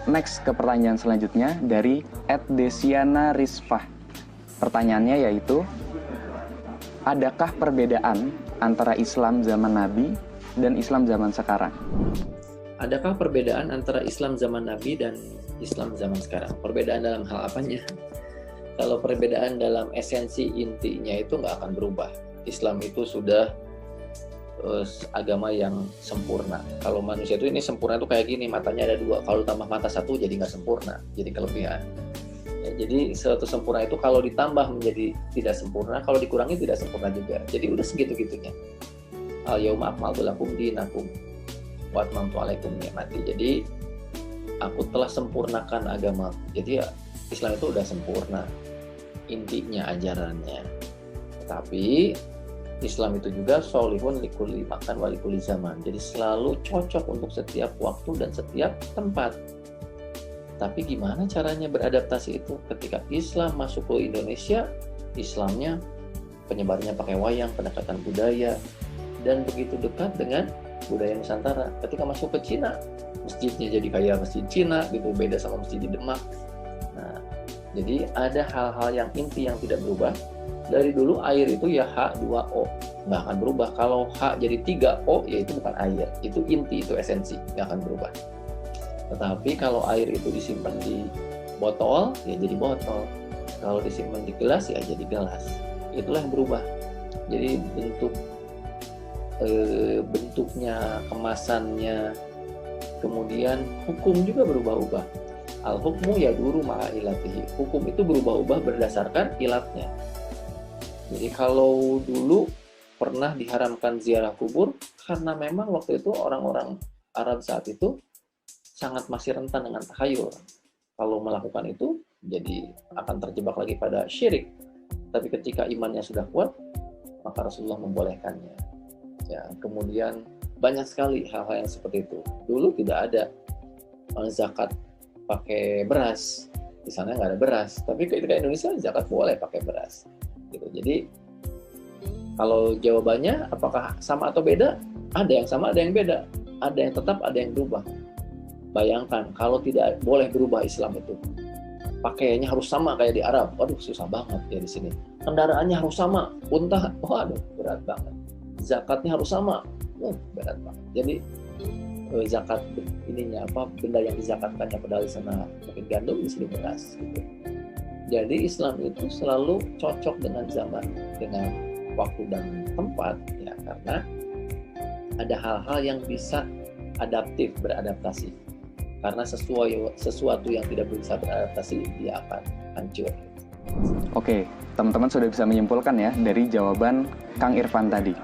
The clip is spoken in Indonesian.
next ke pertanyaan selanjutnya dari @desiana Rizfah. Pertanyaannya yaitu, adakah perbedaan antara Islam zaman Nabi dan Islam zaman sekarang? Adakah perbedaan antara Islam zaman Nabi dan Islam zaman sekarang? Perbedaan dalam hal apanya? Kalau perbedaan dalam esensi intinya itu nggak akan berubah. Islam itu sudah agama yang sempurna. Kalau manusia itu ini sempurna itu kayak gini, matanya ada dua. Kalau tambah mata satu jadi nggak sempurna, jadi kelebihan. Ya, jadi suatu sempurna itu kalau ditambah menjadi tidak sempurna, kalau dikurangi tidak sempurna juga. Jadi udah segitu-gitunya. Al-yauma akmaltu lakum dinakum wa atmamtu alaikum ni'mati. Jadi aku telah sempurnakan agama. Jadi ya, Islam itu udah sempurna intinya ajarannya. Tapi Islam itu juga sholihun likulli makan wa likulli zaman. Jadi selalu cocok untuk setiap waktu dan setiap tempat. Tapi gimana caranya beradaptasi itu? Ketika Islam masuk ke Indonesia, Islamnya penyebarannya pakai wayang, pendekatan budaya, dan begitu dekat dengan budaya Nusantara. Ketika masuk ke Cina, masjidnya jadi kayak masjid Cina gitu, beda sama masjid di Demak. Nah, jadi ada hal-hal yang inti yang tidak berubah. Dari dulu air itu ya H2O, nggak akan berubah. Kalau H jadi 3O, ya itu bukan air, itu inti, itu esensi, nggak akan berubah. Tetapi kalau air itu disimpan di botol, ya jadi botol. Kalau disimpan di gelas, ya jadi gelas. Itulah yang berubah. Jadi bentuknya, kemasannya, kemudian hukum juga berubah-ubah. Al-hukmu yaduru ma'a ilatihi. Hukum itu berubah-ubah berdasarkan ilatnya. Jadi kalau dulu pernah diharamkan ziarah kubur, karena memang waktu itu orang-orang Arab saat itu sangat masih rentan dengan takhayul. Kalau melakukan itu, jadi akan terjebak lagi pada syirik. Tapi ketika imannya sudah kuat, maka Rasulullah membolehkannya. Ya, kemudian banyak sekali hal-hal yang seperti itu. Dulu tidak ada zakat pakai beras, di sana nggak ada beras. Tapi ketika Indonesia zakat boleh pakai beras. Gitu. Jadi kalau jawabannya apakah sama atau beda? Ada yang sama, ada yang beda. Ada yang tetap, ada yang berubah. Bayangkan kalau tidak boleh berubah Islam itu. Pakaiannya harus sama kayak di Arab. Waduh, susah banget ya di sini. Kendaraannya harus sama. Unta, waduh, berat banget. Zakatnya harus sama. Berat banget. Jadi zakat ininya apa? Benda yang dizakatkannya padahal di sana mungkin gandum, di sini beras gitu. Jadi Islam itu selalu cocok dengan zaman, dengan waktu dan tempat, ya, karena ada hal-hal yang bisa adaptif, beradaptasi. Karena sesuatu yang tidak bisa beradaptasi, dia akan hancur. Oke, teman-teman sudah bisa menyimpulkan ya dari jawaban Kang Irfan tadi.